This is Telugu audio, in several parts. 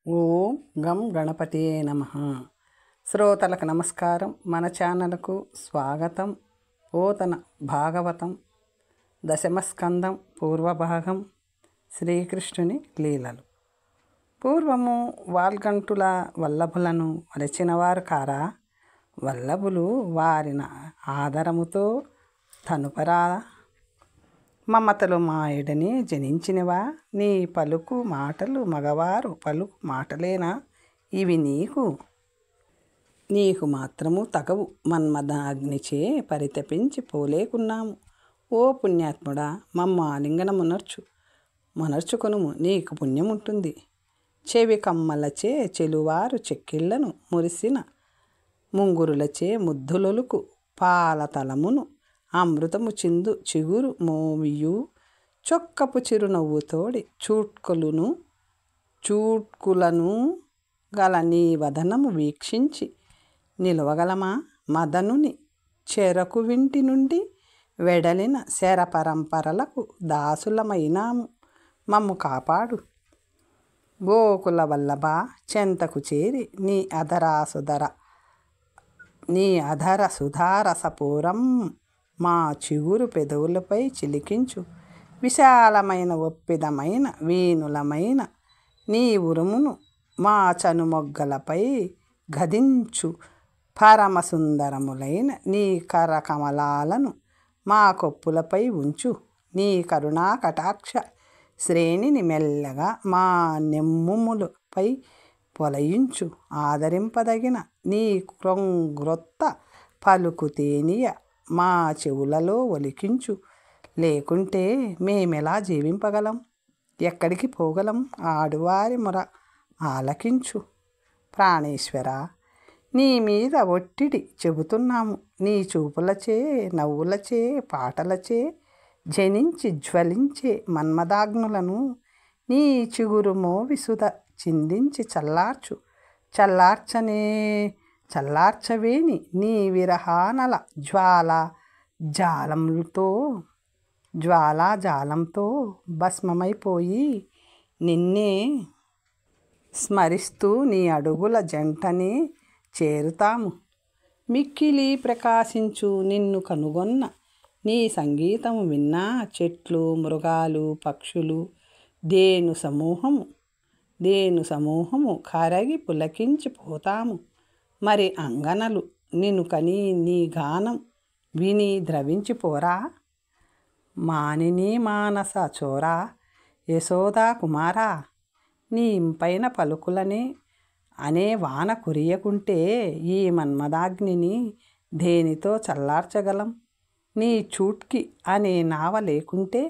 ఓం గం గణపతియే నమః. శ్రోతలకు నమస్కారం. మన ఛానల్కు స్వాగతం. పోతన భాగవతం దశమస్కందం పూర్వభాగం. శ్రీకృష్ణుని లీలలు. పూర్వము వాల్గంటుల వల్లభులను వలచినవారు కారా? వల్లభులు వారిన ఆదరముతో తనుపరా? మమతలు మాయడని జనించినవా? నీ పలుకు మాటలు మగవారు పలుకు మాటలేనా ఇవి నీకు మాత్రము తగవు. మన్మదాగ్నిచే పరితపించి పోలేకున్నాము. ఓ పుణ్యాత్ముడా, మమ్మ ఆలింగనమునర్చుకొనుము, నీకు పుణ్యముంటుంది. చెవి కమ్మలచే చెలువారు చెక్కిళ్లను మురిసిన ముంగురులచే ముద్దులొలుకు పాలతలమును అమృతము చిందు చిగురు మోవియు చొక్కపు చిరునవ్వుతోడి చూట్కులను గల నీ వదనము వీక్షించి నిలవగలమా? మదనుని చెరకు వింటి నుండి వెడలిన శర పరంపరలకు దాసులమైనాము, మమ్ము కాపాడు. గోకుల వల్లభ చెంతకు చేరి నీ అధర సుధారసపూరం మా చిగురు పెదవులపై చిలికించు. విశాలమైన ఒప్పిదమైన వీణులమైన నీ ఉరుమును మా చనుమొగ్గలపై గదించు. పరమసుందరములైన నీ కరకమలాలను మా కొప్పులపై ఉంచు. నీ కరుణా కటాక్ష శ్రేణిని మెల్లగా మా నెమ్ముములపై పొలయించు. ఆదరింపదగిన నీ క్రొంగ్రొత్త పలుకు తేనియ మా చెవులలో ఒలికించు. లేకుంటే మేమెలా జీవింపగలం? ఎక్కడికి పోగలం? ఆడువారి మొర ఆలకించు. ప్రాణేశ్వర, నీ మీద ఒట్టిడి చెబుతున్నాము. నీ చూపులచే నవ్వులచే పాటలచే జనించి జ్వలించే మన్మదాగ్నులను నీ చిగురు మోవిసుద చిందించి చల్లార్చవేని నీ విరహానల జ్వాలాజాలంతో భస్మమైపోయి నిన్నే స్మరిస్తూ నీ అడుగుల జంటనే చేరుతాము. మిక్కిలి ప్రకాశించు నిన్ను కనుగొన్న నీ సంగీతము విన్నా చెట్లు మృగాలు పక్షులు దేను సమూహము కరగి పులకించిపోతాము. మరి అంగనలు నిన్ను కని నీ గానం విని ద్రవించిపోరా? మానిని మానస చోరా, యశోదా కుమారా, నీ ఇంపైన పలుకులనే అనే వాన కురియకుంటే ఈ మన్మదాగ్నిని దేనితో చల్లార్చగలం? నీ చూట్కి అనే నావ లేకుంటే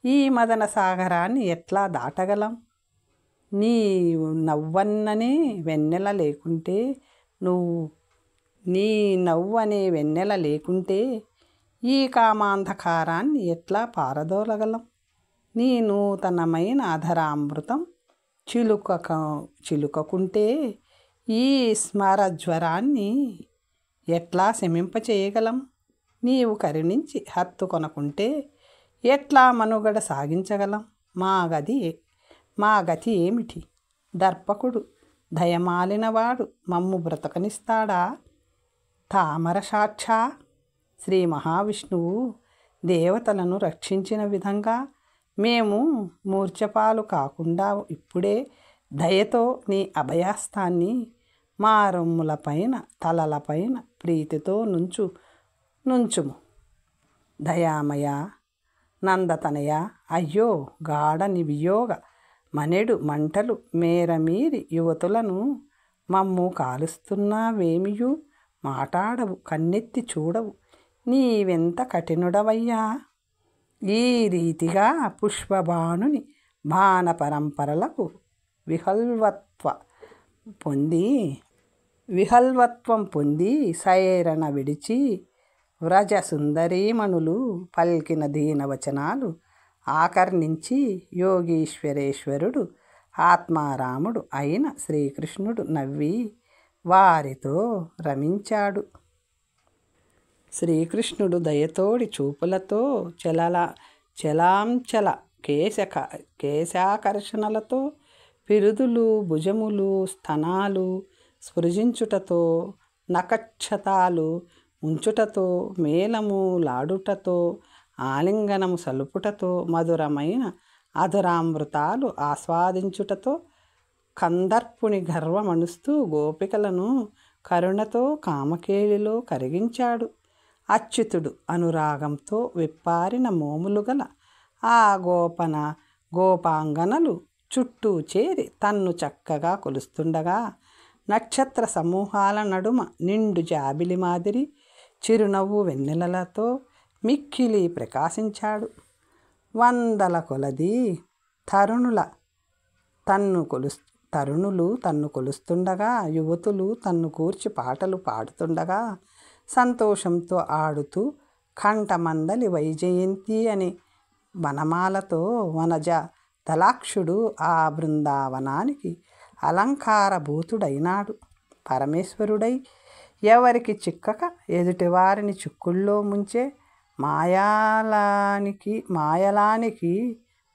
ఈ మదన సాగరాన్ని ఎట్లా దాటగలం? నీ నవ్వన్ననే వెన్నెల లేకుంటే ఈ కామాంధకారాన్ని ఎట్లా పారదోలగలం? నీ నూతనమైన అధరామృతం చిలుకకుంటే ఈ స్మరజ్వరాన్ని ఎట్లా శమింపచేయగలం? నీవు కరుణించి హత్తుకొనకుంటే ఎట్లా మనుగడ సాగించగలం? మా గతి ఏమిటి? దర్పకుడు దయమాలినవాడు మమ్ము బ్రతకనిస్తాడా? తామర సాక్షా శ్రీ మహావిష్ణువు దేవతలను రక్షించిన విధంగా మేము మూర్ఛపాలు కాకుండా ఇప్పుడే దయతో నీ అభయాస్తాన్ని మా రొమ్ములపైన తలలపైన ప్రీతితో నుంచుము. దయామయ నందతనయ, అయ్యో గాఢని వియోగ మనెడు మంటలు మేరమీరి యువతులను మమ్ము కాలుస్తున్నావేమియు మాటాడవు, కన్నెత్తి చూడవు. నీవెంత కఠినుడవయ్యా! ఈ రీతిగా పుష్పబాణుని బాణ పరంపరలకు విహల్వత్వం పొంది సైరణ విడిచి వ్రజ సుందరీమణులు పల్కిన దీనవచనాలు ఆకర్ణించి యోగీశ్వరేశ్వరుడు ఆత్మారాముడు అయిన శ్రీకృష్ణుడు నవ్వి వారితో రమించాడు. శ్రీకృష్ణుడు దయతోడి చూపులతో చలాంచల కేశాకర్షణలతో పిరుదులు భుజములు స్తనాలు స్పృశించుటతో నఖక్షతాలు ఉంచుటతో మేళము లాడుటతో ఆలింగనము సలుపుటతో మధురమైన అధురామృతాలు ఆస్వాదించుటతో కందర్పుని గర్వమణుస్తూ గోపికలను కరుణతో కామకేళిలో కరిగించాడు. అచ్యుతుడు అనురాగంతో విప్పారిన మోములు గల ఆ గోపాంగనలు చుట్టూ చేరి తన్ను చక్కగా కొలుస్తుండగా నక్షత్ర సమూహాల నడుమ నిండు జాబిలి మాదిరి చిరునవ్వు వెన్నెలలతో మిక్కిలి ప్రకాశించాడు. వందల కొలది తరుణులు తన్ను కొలుస్తుండగా యువతులు తన్ను కూర్చి పాటలు పాడుతుండగా సంతోషంతో ఆడుతూ కంఠమందలి వైజయంతి అని వనమాలతో వనజ దళాక్షుడు ఆ బృందావనానికి అలంకారభూతుడైనాడు. పరమేశ్వరుడై ఎవరికి చిక్కక ఎదుటివారిని చిక్కుల్లో ముంచే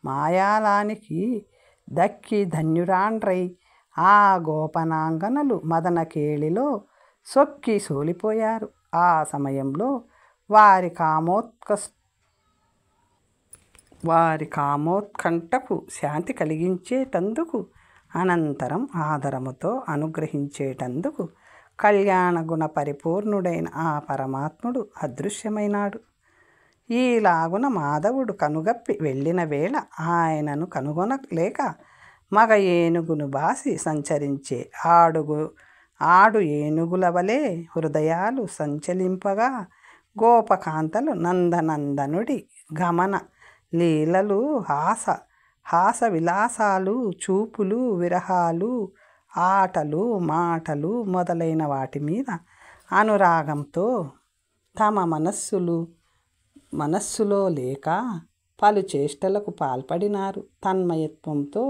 మాయలానికి దక్కి ధన్యురాండ్రై ఆ గోపనాంగనలు మదనకేళిలో సొక్కి సోలిపోయారు. ఆ సమయంలో వారి కామోత్కంఠకు శాంతి కలిగించేటందుకు అనంతరం ఆదరముతో అనుగ్రహించేటందుకు కళ్యాణగుణ పరిపూర్ణుడైన ఆ పరమాత్ముడు అదృశ్యమైనాడు. ఈలాగున మాధవుడు కనుగప్పి వెళ్ళిన వేళ ఆయనను కనుగొనలేక మగ ఏనుగును బాసి సంచరించే ఆడు ఏనుగుల వలె హృదయాలు సంచలింపగా గోపకాంతలు నందనందనుడి గమన లీలలు హాస విలాసాలు చూపులు విరహాలు ఆటలు మాటలు మొదలైన వాటి మీద అనురాగంతో తమ మనస్సులో లేక పలు చేష్టలకు పాల్పడినారు. తన్మయత్వంతో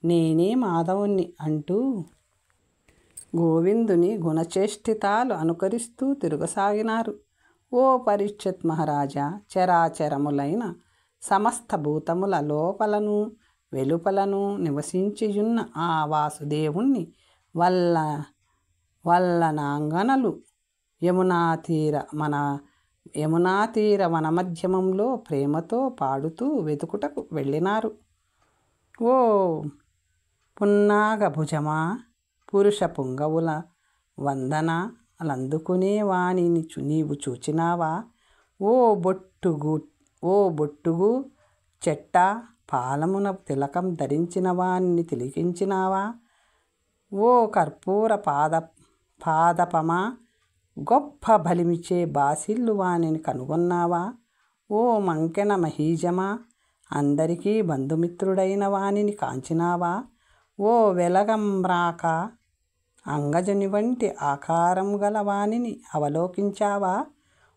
నేనే మాధవుణ్ణి అంటూ గోవిందుని గుణచేష్టితాలు అనుకరిస్తూ తిరుగసాగినారు. ఓ పరీక్షిత్ మహారాజా, చరాచరములైన సమస్త భూతముల లోపలను వెలుపలను నివసించియున్న ఆ వాసుదేవుణ్ణి వల్లనాంగనలు యమునాతీర వనమధ్యమంలో ప్రేమతో పాడుతూ వెతుకుటకు వెళ్ళినారు. ఓ పున్నాగ భుజమా, పురుష పుంగవుల వందన లందుకునే వాణిని నీవు చూచినావా? ఓ బొట్టుగు చెట్ట పాలమున తిలకం ధరించిన వాణ్ణి తిలకించినావా? ఓ కర్పూర పాదపమా, గొప్ప బలిమిచే బాసిల్లు వాణిని కనుగొన్నావా? ఓ మంకెన మహీజమా, అందరికీ బంధుమిత్రుడైన వాణిని కాంచినావా? ఓ వెలగంబ్రాక, అంగజని వంటి ఆకారం గల వాణిని అవలోకించావా?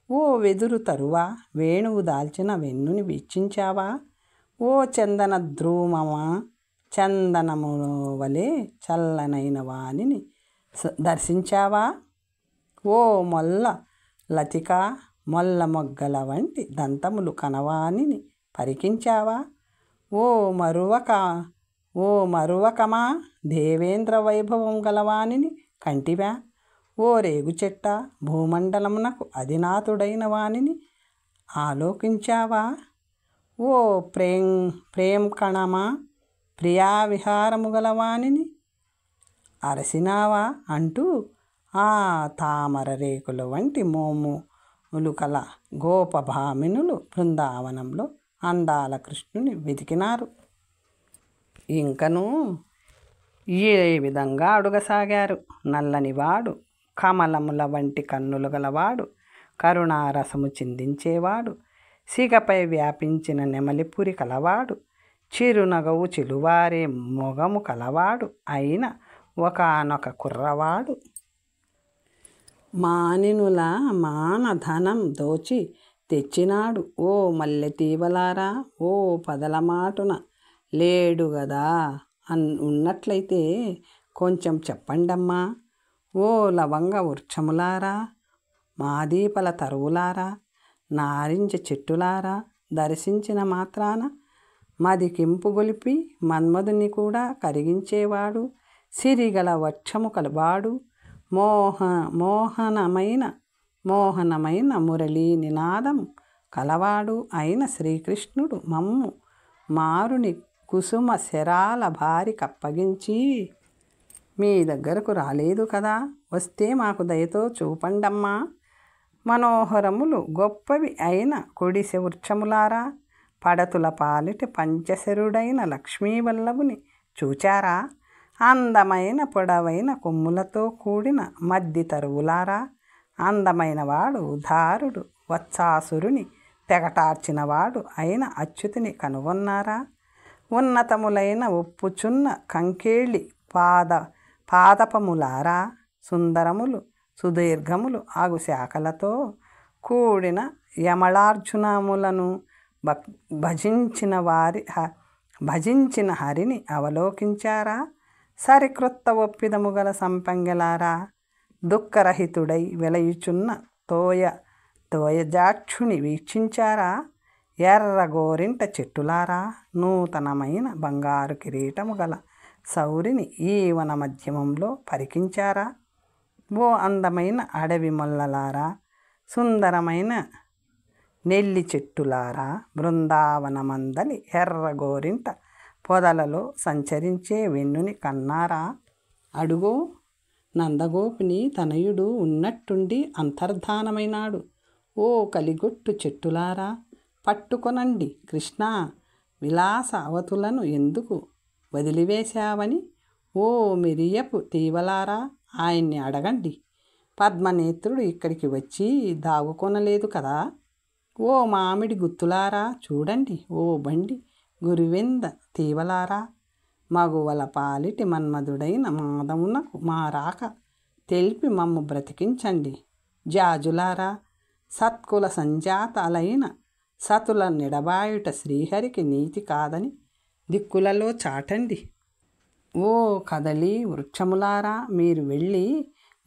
ఓ వెదురు తరువా, వేణువు దాల్చిన వెన్నుని వీక్షించావా? ఓ చందన ద్రూమమా, చందనము వలె చల్లనైన వాణిని దర్శించావా? ఓ మొల్ల లతిక, మొల్ల మొగ్గల వంటి దంతములు కనవాణిని పరికించావా? ఓ మరువకమా, దేవేంద్ర వైభవం గలవాణిని కంటివా? ఓ రేగుచెట్ట, భూమండలమునకు అధినాథుడైన వాణిని ఆలోకించావా? ఓ ప్రేంకణమా, ప్రియా విహారము గలవాణిని అరసినావా? అంటూ ఆ తామర రేకుల వంటి మోములు కల గోపభామినులు బృందావనంలో అందాల కృష్ణుని వెతికినారు. ఇంకనూ ఈ విధంగా అడుగసాగారు. నల్లనివాడు, కమలముల వంటి కన్నులు గలవాడు, కరుణారసము చిందించేవాడు, సిగపై వ్యాపించిన నెమలిపురి కలవాడు, చిరునగవు చిలువారే మొగము కలవాడు అయిన ఒకానొక కుర్రవాడు మానినుల మానధనం దోచి తెచ్చినాడు. ఓ మల్లెతీవలారా, ఓ పదలమాటున లేడు గదా ఉన్నట్లయితే కొంచెం చెప్పండమ్మా. ఓ లవంగ వృక్షములారా, మాదీపల తరువులారా, నారింజ చెట్టులారా, దర్శించిన మాత్రాన మదికింపు గొలిపి మన్మధుని కూడా కరిగించేవాడు, సిరిగల వక్షము కలవాడు, మోహనమైన మురళీ నినాదము కలవాడు అయిన శ్రీకృష్ణుడు మమ్ము మారుని కుసుమ శరాల భారి కప్పగించి మీ దగ్గరకు రాలేదు కదా, వస్తే మాకు దయతో చూపండమ్మా. మనోహరములు గొప్పవి అయిన కొడిసె వృక్షములారా, పడతుల పాలిటి పంచశరుడైన లక్ష్మీవల్లభుని చూచారా? అందమైన పొడవైన కొమ్ములతో కూడిన మద్ది తరువులారా, అందమైన వాడు ఉదారుడు వత్సాసురుని తెగటార్చినవాడు అయిన అచ్యుతుని కనుగొన్నారా? ఉన్నతములైన ఒప్పుచున్న కంకేళి పాదపములారా, సుందరములు సుదీర్ఘములు ఆగు శాఖలతో కూడిన యమళార్జునములను భజించిన హరిని అవలోకించారా? సరికృత్త ఒప్పిదము గల సంపంగలారా, దుఃఖరహితుడై వెలయుచున్న తోయజాక్షుని వీక్షించారా? ఎర్ర గోరింట చెట్టులారా, నూతనమైన బంగారు కిరీటము గల సౌరిని ఈ వన మధ్యమంలో పరికించారా? ఓ అందమైన అడవి మొల్లలారా, సుందరమైన నెల్లి చెట్టులారా, బృందావనమందలి ఎర్ర గోరింట పొదలలో సంచరించే వెన్నుని కన్నారా? అడుగో నందగోపుని తనయుడు ఉన్నట్టుండి అంతర్ధానమైనాడు. ఓ కలిగొట్టు చెట్టులారా, పట్టుకొనండి కృష్ణ, విలాస అవతులను ఎందుకు వదిలివేశావని. ఓ మిరియపు తీవలారా, ఆయన్ని అడగండి. పద్మనేత్రుడు ఇక్కడికి వచ్చి దాగుకొనలేదు కదా. ఓ మామిడి గుత్తులారా చూడండి. ఓ బండి గురువింద తీవలారా, మగువల పాలిటి మన్మధుడైన మాధవునకు మా రాక తెలిపి మమ్ము బ్రతికించండి. జాజులారా, సత్కుల సంజాతాలైన సతుల నిడబాయుట శ్రీహరికి నీతి కాదని దిక్కులలో చాటండి. ఓ కదలి వృక్షములారా, మీరు వెళ్ళి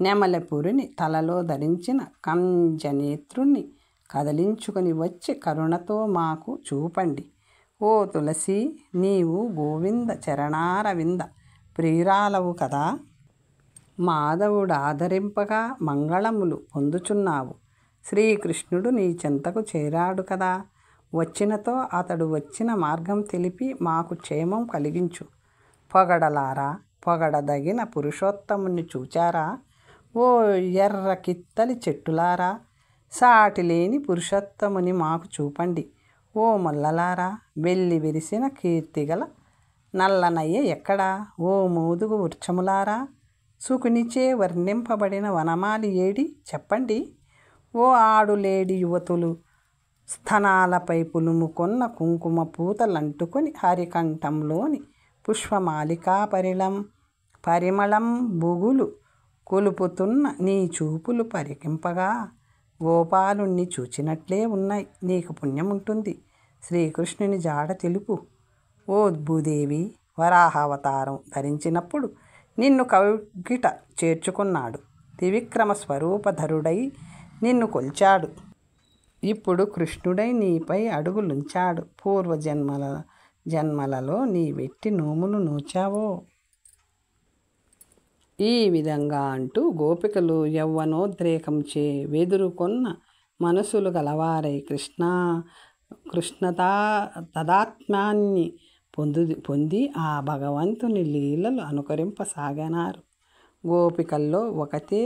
నెమలపురిని తలలో ధరించిన కంజనేత్రుణ్ణి కదిలించుకొని వచ్చి కరుణతో మాకు చూపండి. ఓ తులసి, నీవు గోవింద చరణారవింద ప్రియురాలవు కదా. మాధవుడు ఆదరింపగా మంగళములు పొందుచున్నావు. శ్రీకృష్ణుడు నీ చెంతకు చేరాడు కదా. వచ్చినతో అతడు వచ్చిన మార్గం తెలిపి మాకు క్షేమం కలిగించు. పొగడలారా, పొగడదగిన పురుషోత్తముని చూచారా? ఓ ఎర్ర కిత్తలి చెట్టులారా, సాటిలేని పురుషోత్తముని మాకు చూపండి. ఓ మొల్లలారా, వెళ్ళి విరిసిన కీర్తిగల నల్లనయ్య ఎక్కడా? ఓ మోదుగు వృక్షములారా, సుకునిచే వర్ణింపబడిన వనమాలి ఏడి చెప్పండి. ఓ ఆడులేడి యువతులు, స్థనాలపై పులుముకొన్న కుంకుమ పూతలంటుకొని హరికంఠంలోని పుష్పమాలికా పరిమళం బుగులు కొలుపుతున్న నీ చూపులు పరికింపగా గోపాలుణ్ణి చూచినట్లే ఉన్నాయి. నీకు పుణ్యముంటుంది. శ్రీకృష్ణుని జాడ తెలుపు. ఓ భూదేవి, వరాహావతారం ధరించినప్పుడు నిన్ను కౌగిట చేర్చుకున్నాడు. త్రివిక్రమ స్వరూపధరుడై నిన్ను కొల్చాడు. ఇప్పుడు కృష్ణుడై నీపై అడుగులుంచాడు. జన్మలలో నీ వెట్టి నోములు నోచావో. ఈ విధంగా అంటూ గోపికలు యవ్వనోద్రేకంచే వెదురుకొన్న మనసులు గలవారై తదాత్మ్యాన్ని పొంది ఆ భగవంతుని లీలలు అనుకరింపసాగనారు. గోపికల్లో ఒకతే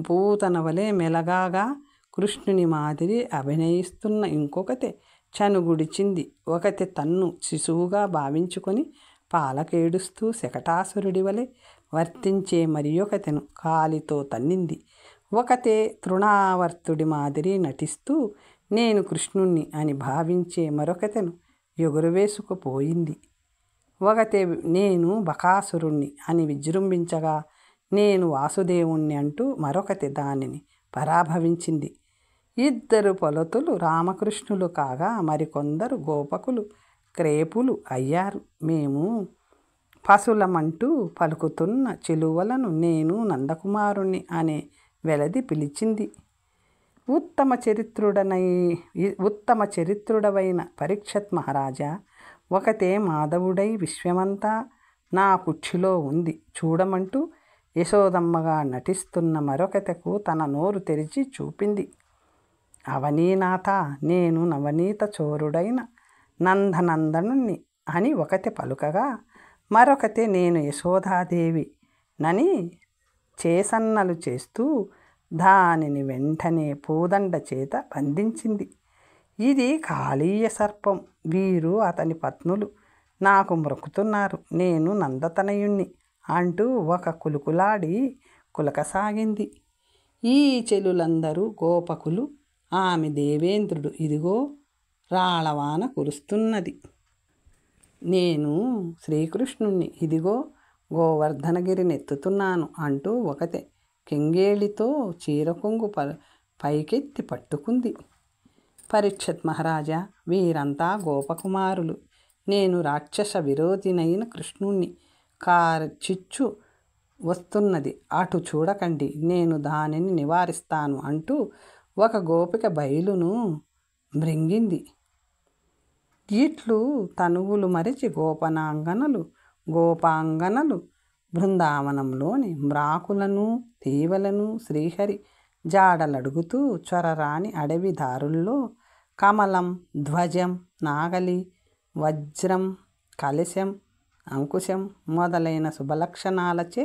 పూతనవలే మెలగాగా కృష్ణుని మాదిరి అభినయిస్తున్న ఇంకొకతే చనుగుడిచింది. ఒకతే తన్ను శిశువుగా భావించుకొని పాలకేడుస్తూ శకటాసురుడి వలె వర్తించే మరియొకతెను కాలితో తన్నింది. ఒకతే తృణావర్తుడి మాదిరి నటిస్తూ నేను కృష్ణుణ్ణి అని భావించే మరొకతెను ఎగురువేసుకుపోయింది. ఒకతే నేను బకాసురుణ్ణి అని విజృంభించగా నేను వాసుదేవుణ్ణి అంటూ మరొకటి దానిని పరాభవించింది. ఇద్దరు పొలతులు రామకృష్ణులు కాగా మరికొందరు గోపకులు క్రేపులు అయ్యారు. మేము పశులమంటూ పలుకుతున్న చిలువలను నేను నందకుమారుణ్ణి అనే వెలది పిలిచింది. ఓ ఉత్తమ చరిత్రుడవైన పరీక్షత్ మహారాజా, ఒకతే మాధవుడై విశ్వమంతా నా కుక్షిలో ఉంది చూడమంటూ యశోదమ్మగా నటిస్తున్న మరొకతకు తన నోరు తెరిచి చూపింది. అవనీనాథ, నేను నవనీత చోరుడైన నందనందనుణ్ణి అని ఒకతే పలుకగా, మరొకతే నేను యశోదాదేవి నని చేసన్నలు చేస్తూ దానిని వెంటనే పూదండ చేత బంధించింది. ఇది కాళీయ సర్పం, వీరు అతని పత్నులు నాకు మ్రొక్కుతున్నారు, నేను నందతనయుణ్ణి అంటూ ఒక కులుకులాడి కులకసాగింది. ఈ చెలులందరూ గోపకులు, ఆమె దేవేంద్రుడు. ఇదిగో రాళవాన కురుస్తున్నది. నేను శ్రీకృష్ణుణ్ణి, ఇదిగో గోవర్ధనగిరినెత్తుతున్నాను అంటూ ఒకతే కెంగేళితో చీరకొంగు పైకెత్తి పట్టుకుంది. పరీక్షత్ మహారాజా, వీరంతా గోపకుమారులు. నేను రాక్షస విరోధినైన కృష్ణుణ్ణి. చిచ్చు వస్తున్నది, అటు చూడకండి, నేను దానిని నివారిస్తాను అంటూ ఒక గోపిక బయలును మృంగింది. ఇట్లు తనువులు మరిచి గోపాంగనలు బృందావనంలోని మ్రాకులను తీవలను శ్రీహరి జాడలడుగుతూ చొరరాని అడవి దారుల్లో కమలం, ధ్వజం, నాగలి, వజ్రం, కలశం, అంకుశం మొదలైన శుభలక్షణాలచే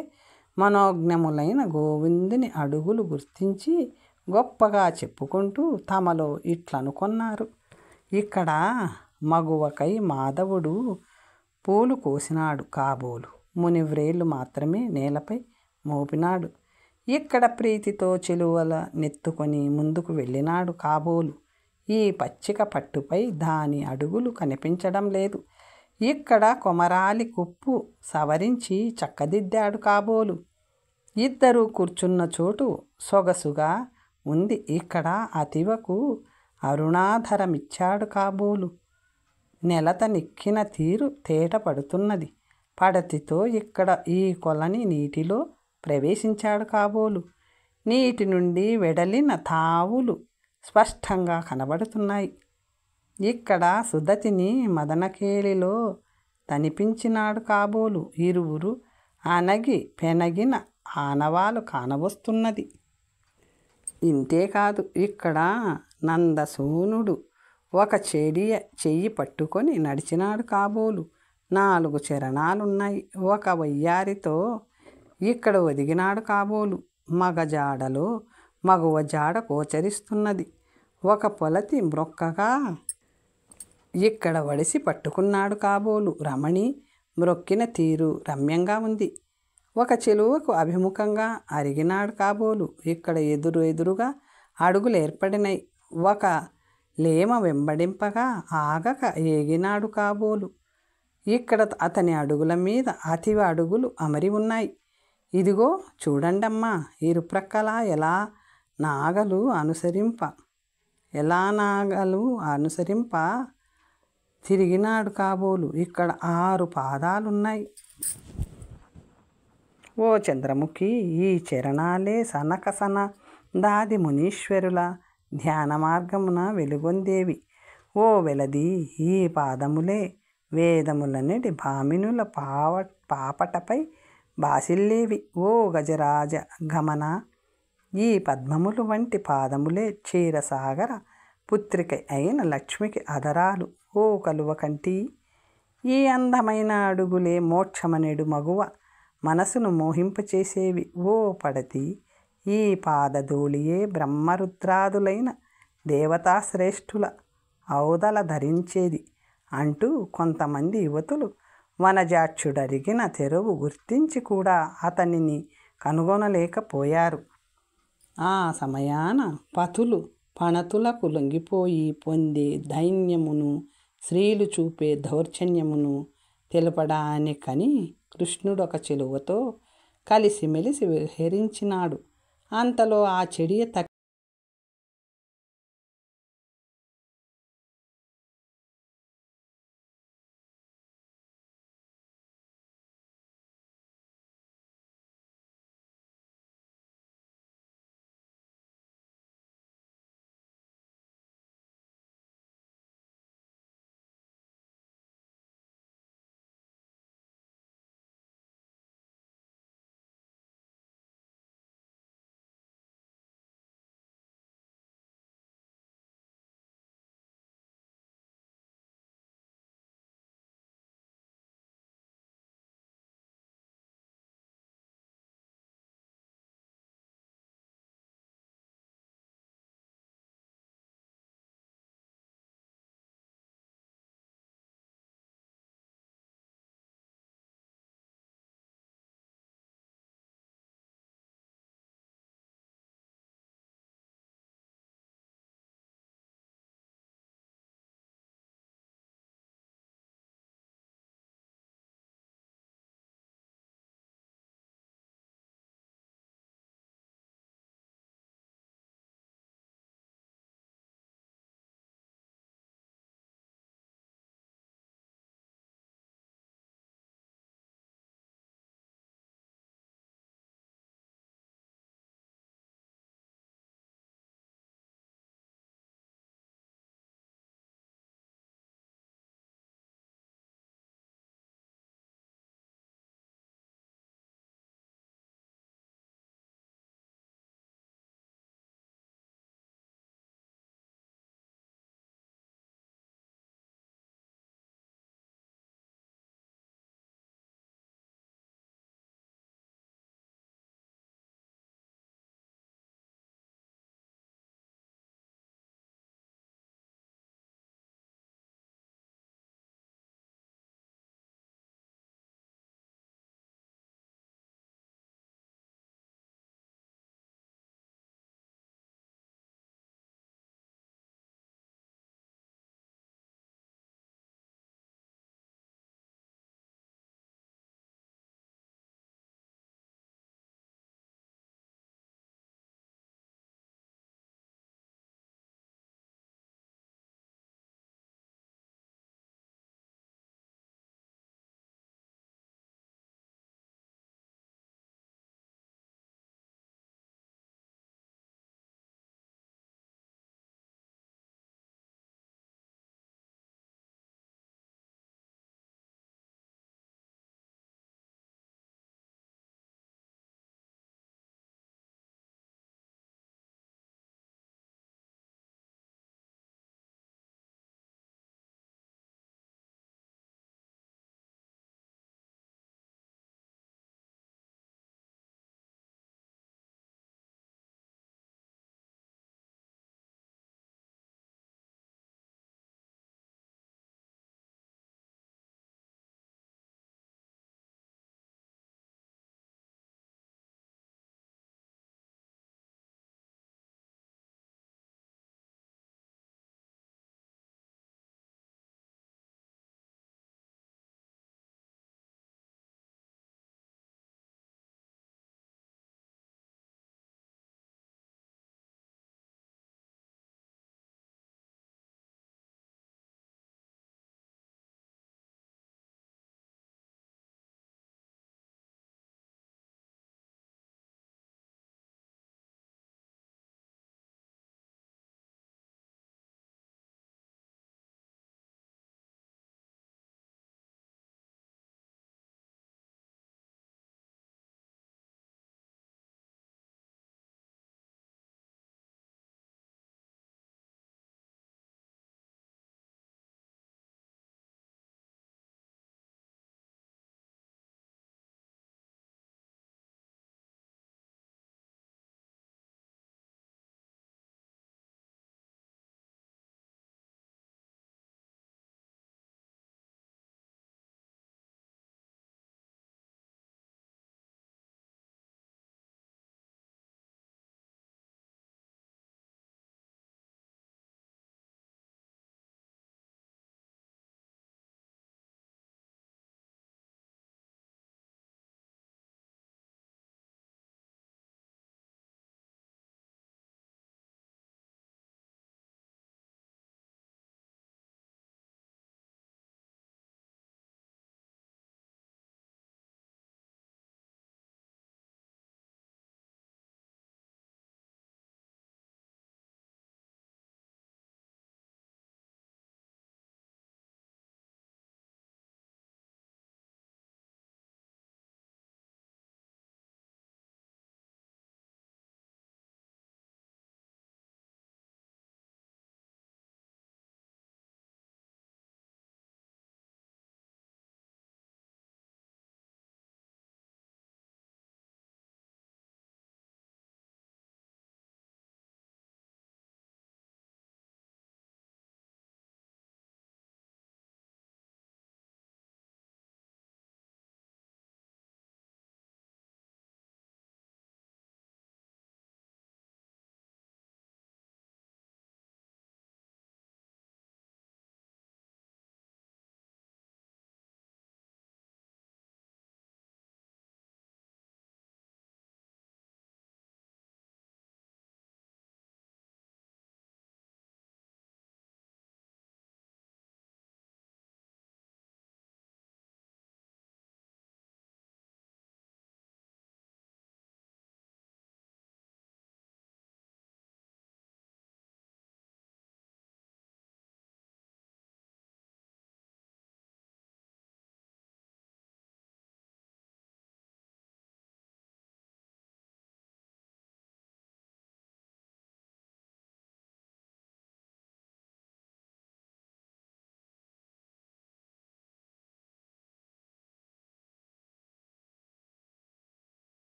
మనోజ్ఞములైన గోవిందుని అడుగులు గుర్తించి గొప్పగా చెప్పుకుంటూ తమలో ఇట్లనుకొన్నారు. ఇక్కడ మగువకై మాధవుడు పూలు కోసినాడు కాబోలు, మునివ్రేళ్ళు మాత్రమే నేలపై మోపినాడు. ఇక్కడ ప్రీతితో చెలువల నెత్తుకొని ముందుకు వెళ్ళినాడు కాబోలు, ఈ పచ్చిక పట్టుపై దాని అడుగులు కనిపించడం లేదు. ఇక్కడ కొమరాలి కుప్పు సవరించి చక్కదిద్దాడు కాబోలు, ఇద్దరు కూర్చున్న చోటు సొగసుగా ఉంది. ఇక్కడ అతివకు అరుణాధరమిచ్చాడు కాబోలు, నెలత నిక్కిన తీరు తేట పడుతున్నది. పడతితో ఇక్కడ ఈ కొలని నీటిలో ప్రవేశించాడు కాబోలు, నీటి నుండి వెడలిన తావులు స్పష్టంగా కనబడుతున్నాయి. ఇక్కడ సుదతిని మదనకేళిలో తనిపించినాడు కాబోలు, ఇరువురు అనగి పెనగిన ఆనవాలు కానవస్తున్నది. ఇంతేకాదు, ఇక్కడ నందసూనుడు ఒక చెయ్యి పట్టుకొని నడిచినాడు కాబోలు, 4 చరణాలున్నాయి. ఒక వయ్యారితో ఇక్కడ ఒదిగినాడు కాబోలు, మగజాడలో మగువ జాడ గోచరిస్తున్నది. ఒక పొలతి మ్రొక్కగా ఇక్కడ వడిసి పట్టుకున్నాడు కాబోలు, రమణి మ్రొక్కిన తీరు రమ్యంగా ఉంది. ఒక చెలువకు అభిముఖంగా అరిగినాడు కాబోలు, ఇక్కడ ఎదురుగా అడుగులు ఏర్పడినాయి. ఒక లేమ వెంబడింపగా ఆగక ఏగినాడు కాబోలు, ఇక్కడ అతని అడుగుల మీద అతివ అడుగులు అమరి ఉన్నాయి. ఇదిగో చూడండమ్మా, ఇరుప్రక్కల ఎలా నాగలు అనుసరింప తిరిగినాడు కాబోలు, ఇక్కడ 6 పాదాలున్నాయి. ఓ చంద్రముఖి, ఈ చరణాలే సనకసనందాది మునీశ్వరుల ధ్యాన మార్గమున వెలుగొందేవి. ఓ వెలది, ఈ పాదములే వేదములనటి భామినుల పాపటపై బాసిల్లేవి. ఓ గజరాజ గమన, ఈ పద్మములు వంటి పాదములే క్షీరసాగర పుత్రిక అయిన లక్ష్మికి అదరాలు. ఓ కలువ కంటి, ఈ అందమైన అడుగులే మోక్షమనెడు మగువ మనసును మోహింపచేసేవి. ఓ పడతి, ఈ పాదధూళియే బ్రహ్మరుద్రాదులైన దేవతాశ్రేష్ఠుల ఔదల ధరించేది అంటూ కొంతమంది యువతులు వనజాక్షుడరిగిన తెరువు గుర్తించి కూడా అతనిని కనుగొనలేకపోయారు. ఆ సమయాన పతులు పణతులకు లొంగిపోయి పొందే దైన్యమును, స్త్రీలు చూపే దౌర్జన్యమును తెలపడానికని కృష్ణుడొక చెలువతో కలిసిమెలిసి విహరించినాడు. అంతలో ఆ చెడియ